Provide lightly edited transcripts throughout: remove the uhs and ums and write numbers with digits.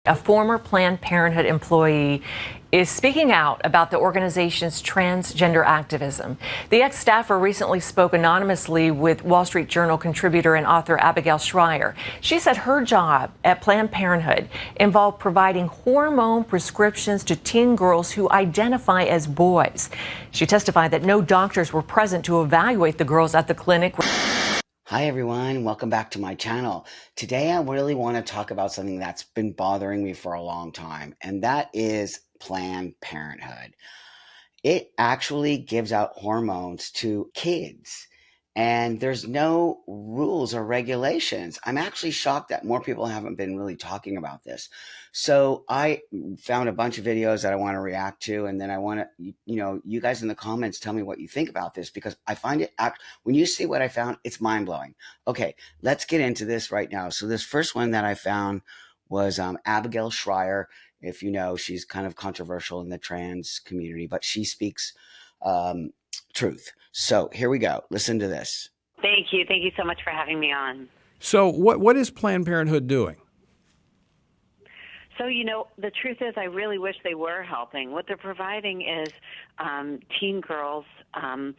A former Planned Parenthood employee is speaking out about the organization's transgender activism. The ex-staffer recently spoke anonymously with Wall Street Journal contributor and author Abigail Schreier. She said her job at Planned Parenthood involved providing hormone prescriptions to teen girls who identify as boys. She testified that no doctors were present to evaluate the girls at the clinic. Hi everyone, welcome back to my channel. Today I really want to talk about something that's been bothering me for a long time, and that is Planned Parenthood. It actually gives out hormones to kids, and there's no rules or regulations. I'm actually shocked that more people haven't been really talking about this. So I found a bunch of videos that I want to react to, and then I want to, you guys in the comments tell me what you think about this, because I find it, when you see what I found, it's mind-blowing. Okay, let's get into this right now. So this first one that I found was Abigail Schreier. If you know, she's kind of controversial in the trans community, but she speaks truth. So here we go. Listen to this. Thank you. Thank you so much for having me on. So what is Planned Parenthood doing? So, the truth is I really wish they were helping. What they're providing is teen girls, the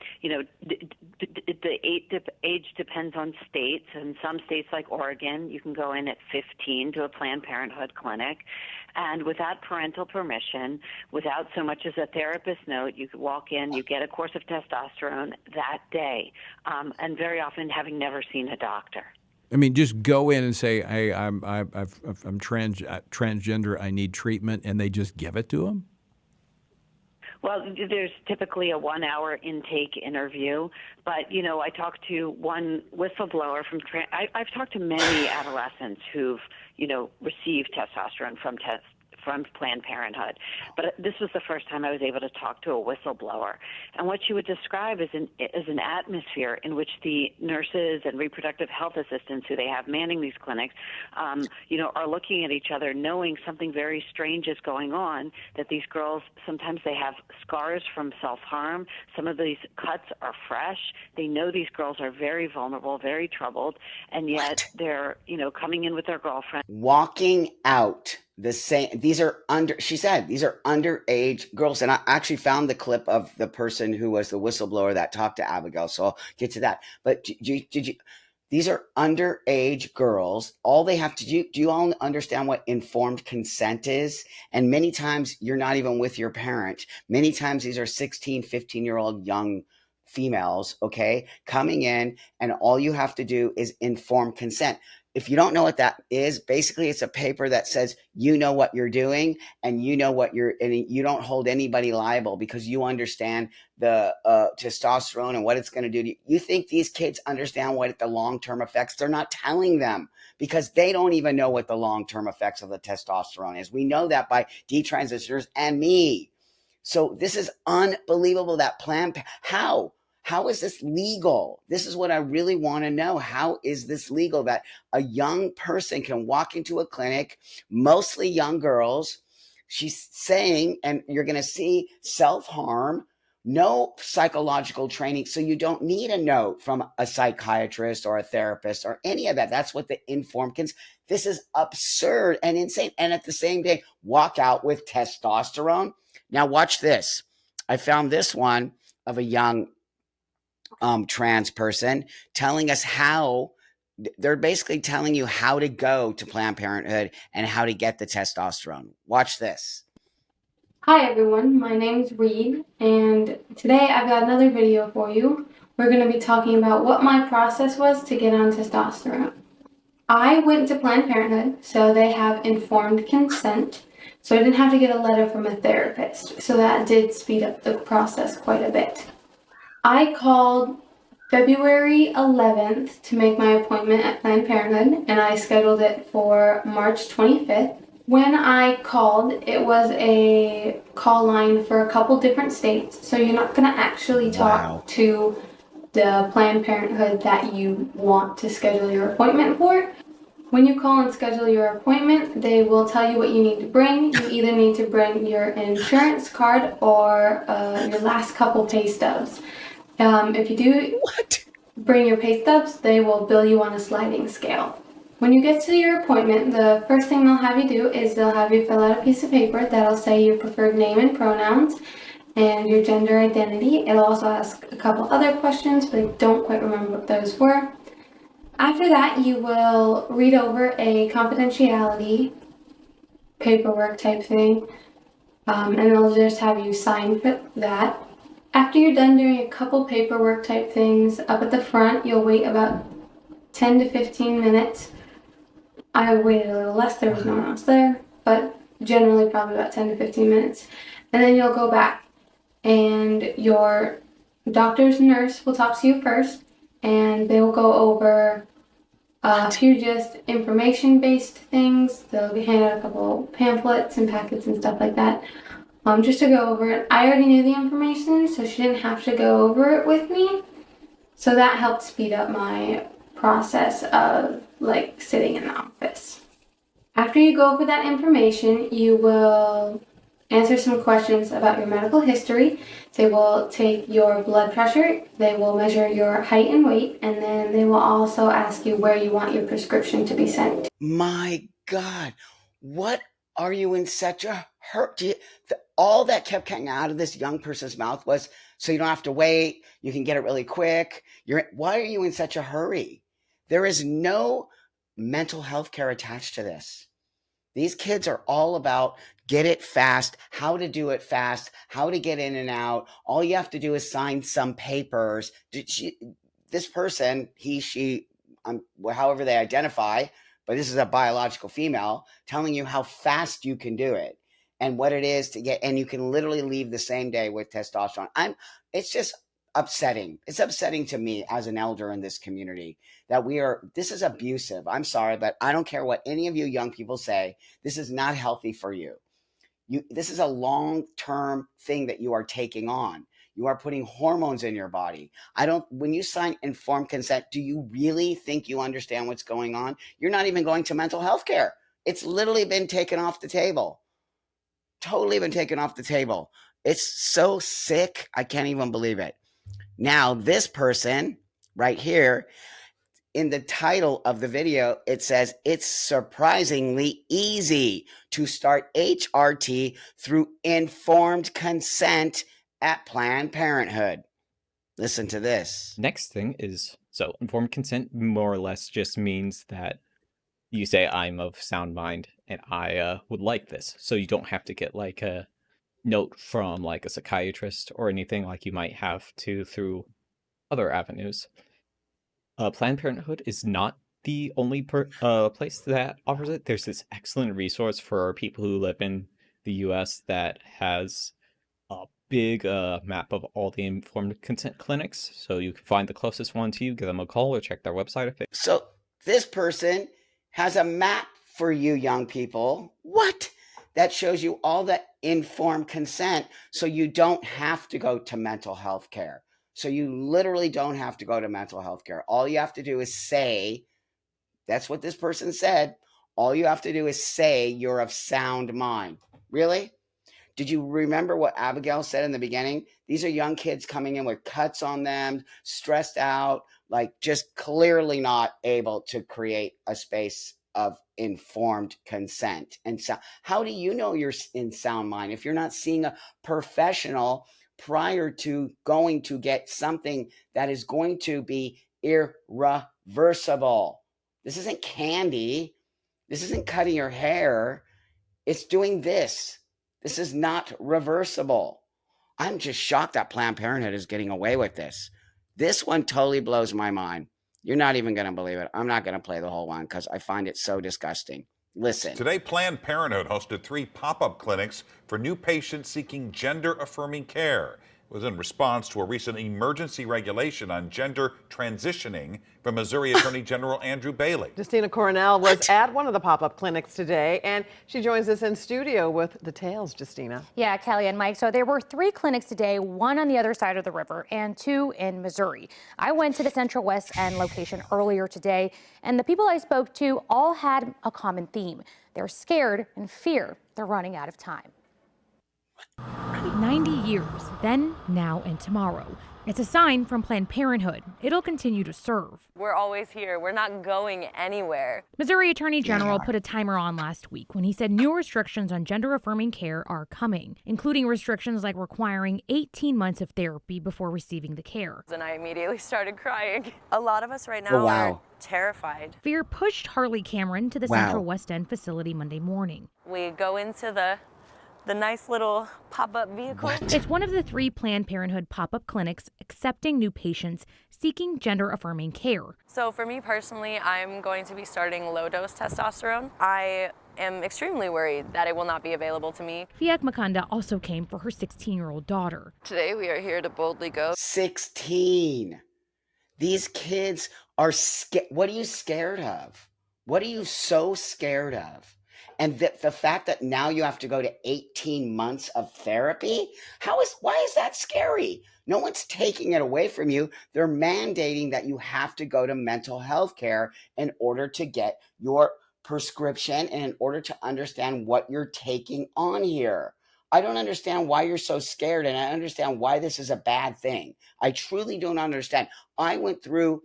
age depends on states. In some states like Oregon, you can go in at 15 to a Planned Parenthood clinic. And without parental permission, without so much as a therapist note, you could walk in, you get a course of testosterone that day, and very often having never seen a doctor. I mean, just go in and say, "Hey, I'm transgender. I need treatment," and they just give it to them. Well, there's typically a 1-hour intake interview, but I talked to one whistleblower from. I've talked to many adolescents who've received testosterone from Planned Parenthood. But this was the first time I was able to talk to a whistleblower. And what she would describe is an atmosphere in which the nurses and reproductive health assistants who they have manning these clinics, are looking at each other, knowing something very strange is going on, that these girls, sometimes they have scars from self-harm. Some of these cuts are fresh. They know these girls are very vulnerable, very troubled, and yet they're, coming in with their girlfriend. Walking out. She said these are underage girls. And I actually found the clip of the person who was the whistleblower that talked to Abigail. So I'll get to that. But these are underage girls. All they have to do you all understand what informed consent is? And many times you're not even with your parent. Many times these are 16, 15-year-old young females, okay, coming in, and all you have to do is informed consent. If you don't know what that is, basically it's a paper that says you know what you're doing, and you know what and you don't hold anybody liable because you understand the testosterone and what it's going to do to you. You think these kids understand what the long-term effects? They're not telling them because they don't even know what the long-term effects of the testosterone is. We know that by detransitioners and me. So this is unbelievable that How is this legal? This is what I really want to know. How is this legal that a young person can walk into a clinic, mostly young girls? She's saying, and you're going to see self-harm, no psychological training. So you don't need a note from a psychiatrist or a therapist or any of that. That's what the informed consent. This is absurd and insane. And at the same day, walk out with testosterone. Now watch this. I found this one of a young trans person telling us how they're basically telling you how to go to Planned Parenthood and how to get the testosterone. Watch this. Hi everyone, my name's Reed, and today I've got another video for you. We're going to be talking about what my process was to get on testosterone. I went to Planned Parenthood, so they have informed consent, so I didn't have to get a letter from a therapist, so that did speed up the process quite a bit. I called February 11th to make my appointment at Planned Parenthood, and I scheduled it for March 25th. When I called, it was a call line for a couple different states, so you're not going to actually talk to the Planned Parenthood that you want to schedule your appointment for. When you call and schedule your appointment, they will tell you what you need to bring. You either need to bring your insurance card or your last couple pay stubs. If you do bring your pay stubs, they will bill you on a sliding scale. When you get to your appointment, the first thing they'll have you do is they'll have you fill out a piece of paper that'll say your preferred name and pronouns and your gender identity. It'll also ask a couple other questions, but I don't quite remember what those were. After that, you will read over a confidentiality paperwork type thing, and they'll just have you sign for that. After you're done doing a couple paperwork type things, up at the front, you'll wait about 10 to 15 minutes. I waited a little less, there was no one else there, but generally probably about 10 to 15 minutes. And then you'll go back, and your doctor's nurse will talk to you first, and they will go over a few just information-based things. They'll hand out a couple pamphlets and packets and stuff like that, just to go over it. I already knew the information, so she didn't have to go over it with me. So that helped speed up my process of like sitting in the office. After you go over that information, you will answer some questions about your medical history. They will take your blood pressure, they will measure your height and weight, and then they will also ask you where you want your prescription to be sent. My God, what are you in such a hurry? All that kept coming out of this young person's mouth was, so you don't have to wait, you can get it really quick. Why are you in such a hurry? There is no mental health care attached to this. These kids are all about get it fast, how to do it fast, how to get in and out. All you have to do is sign some papers. This person, he, she, however they identify, but this is a biological female, telling you how fast you can do it and what it is to get, and you can literally leave the same day with testosterone. It's just upsetting. It's upsetting to me as an elder in this community that this is abusive. I'm sorry, but I don't care what any of you young people say. This is not healthy for you. This is a long-term thing that you are taking on. You are putting hormones in your body. When you sign informed consent, do you really think you understand what's going on? You're not even going to mental health care. It's literally been taken off the table. Totally been taken off the table. It's so sick. I can't even believe it. Now, this person right here, in the title of the video, it says it's surprisingly easy to start HRT through informed consent at Planned Parenthood. Listen to this. Next thing is, so informed consent more or less just means that you say, I'm of sound mind and I would like this. So you don't have to get like a note from like a psychiatrist or anything like you might have to through other avenues. Planned Parenthood is not the only place that offers it. There's this excellent resource for people who live in the US that has a big map of all the informed consent clinics. So you can find the closest one to you, give them a call, or check their website. So this person has a map for you young people. What? That shows you all the informed consent, so you don't have to go to mental health care. So you literally don't have to go to mental health care. All you have to do is say, that's what this person said. All you have to do is say you're of sound mind. Really? Did you remember what Abigail said in the beginning? These are young kids coming in with cuts on them, stressed out, like just clearly not able to create a space of informed consent. And so how do you know you're in sound mind if you're not seeing a professional prior to going to get something that is going to be irreversible? This isn't candy. This isn't cutting your hair. It's doing this. This is not reversible. I'm just shocked that Planned Parenthood is getting away with this. This one totally blows my mind. You're not even going to believe it. I'm not going to play the whole one because I find it so disgusting. Listen. Today, Planned Parenthood hosted 3 pop-up clinics for new patients seeking gender-affirming care. It was in response to a recent emergency regulation on gender transitioning from Missouri Attorney General Andrew Bailey. Justina Coronel was at one of the pop-up clinics today, and she joins us in studio with details. Justina. Yeah, Kelly and Mike. So there were 3 clinics today, 1 on the other side of the river and 2 in Missouri. I went to the Central West End location earlier today, and the people I spoke to all had a common theme. They're scared and fear they're running out of time. 90 years, then, now, and tomorrow. It's a sign from Planned Parenthood. It'll continue to serve. We're always here. We're not going anywhere. Missouri Attorney General put a timer on last week when he said new restrictions on gender-affirming care are coming, including restrictions like requiring 18 months of therapy before receiving the care. And I immediately stared crying. A lot of us right now are terrified. Fear pushed Harley Cameron to the Central West End facility Monday morning. We go into the nice little pop-up vehicle. It's one of the 3 Planned Parenthood pop-up clinics accepting new patients seeking gender-affirming care. So for me personally, I'm going to be starting low-dose testosterone. I am extremely worried that it will not be available to me. Fiak Makanda also came for her 16-year-old daughter. Today we are here to boldly go. 16. These kids are scared. What are you scared of? What are you so scared of? And the fact that now you have to go to 18 months of therapy, why is that scary? No one's taking it away from you. They're mandating that you have to go to mental health care in order to get your prescription and in order to understand what you're taking on here. I don't understand why you're so scared, and I understand why this is a bad thing. I truly don't understand. I went through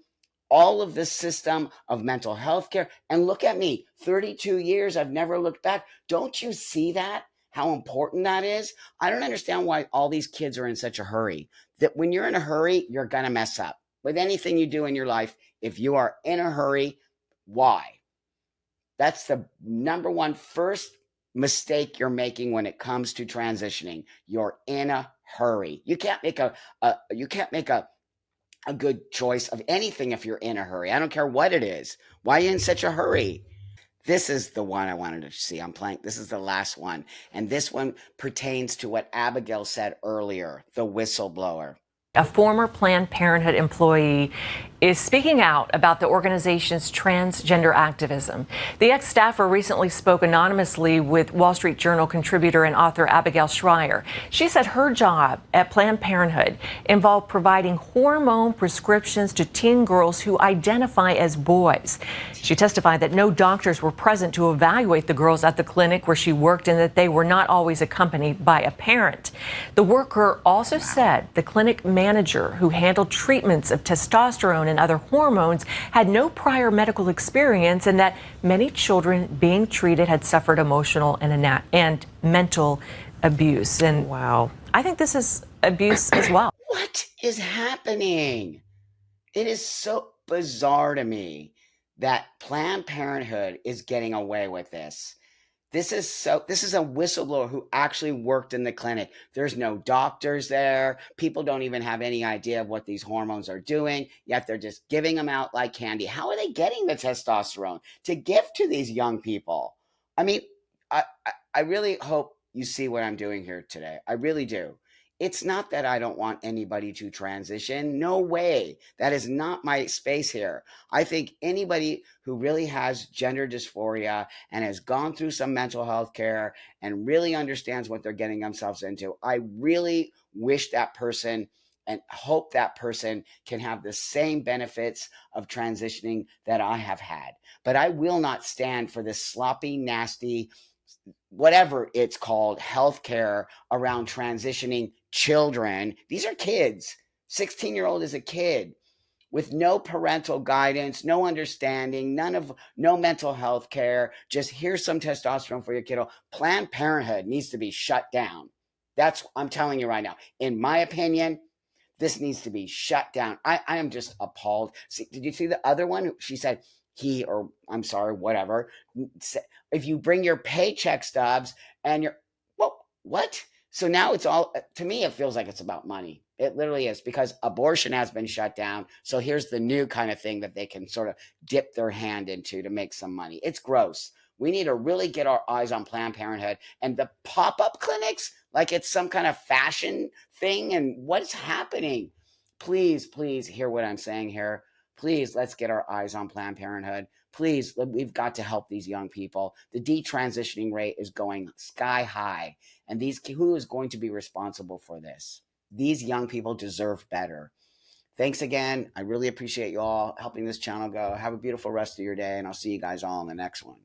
all of the system of mental health care. And look at me, 32 years, I've never looked back. Don't you see that? How important that is? I don't understand why all these kids are in such a hurry. That when you're in a hurry, you're going to mess up. With anything you do in your life, if you are in a hurry, why? That's the number one first mistake you're making when it comes to transitioning. You're in a hurry. You can't make a good choice of anything if you're in a hurry. I don't care what it is. Why are you in such a hurry? This is the one I wanted to see. This is the last one. And this one pertains to what Abigail said earlier, the whistleblower. A former Planned Parenthood employee is speaking out about the organization's transgender activism. The ex-staffer recently spoke anonymously with Wall Street Journal contributor and author Abigail Schreier. She said her job at Planned Parenthood involved providing hormone prescriptions to teen girls who identify as boys. She testified that no doctors were present to evaluate the girls at the clinic where she worked and that they were not always accompanied by a parent. The worker also said the clinic manager who handled treatments of testosterone and other hormones had no prior medical experience and that many children being treated had suffered emotional and mental abuse. And wow, I think this is abuse as well. What is happening? It is so bizarre to me that Planned Parenthood is getting away with this. This is a whistleblower who actually worked in the clinic. There's no doctors there. People don't even have any idea of what these hormones are doing, yet they're just giving them out like candy. How are they getting the testosterone to give to these young people? I mean, I really hope you see what I'm doing here today. I really do. It's not that I don't want anybody to transition. No way. That is not my space here. I think anybody who really has gender dysphoria and has gone through some mental health care and really understands what they're getting themselves into, I really wish that person and hope that person can have the same benefits of transitioning that I have had. But I will not stand for this sloppy, nasty, whatever it's called, healthcare around transitioning children. These are kids. 16-year-old is a kid with no parental guidance, no understanding, no mental health care. Just here's some testosterone for your kiddo. Planned Parenthood needs to be shut down. I'm telling you right now. In my opinion, this needs to be shut down. I am just appalled. See, did you see the other one? She said, whatever. If you bring your paycheck stubs and what? So now it's all, to me, it feels like it's about money. It literally is, because abortion has been shut down. So here's the new kind of thing that they can sort of dip their hand into to make some money. It's gross. We need to really get our eyes on Planned Parenthood and the pop-up clinics, like it's some kind of fashion thing. And what's happening? Please hear what I'm saying here. Please, let's get our eyes on Planned Parenthood. Please, we've got to help these young people. The detransitioning rate is going sky high. And who is going to be responsible for this? These young people deserve better. Thanks again. I really appreciate you all helping this channel go. Have a beautiful rest of your day, and I'll see you guys all in the next one.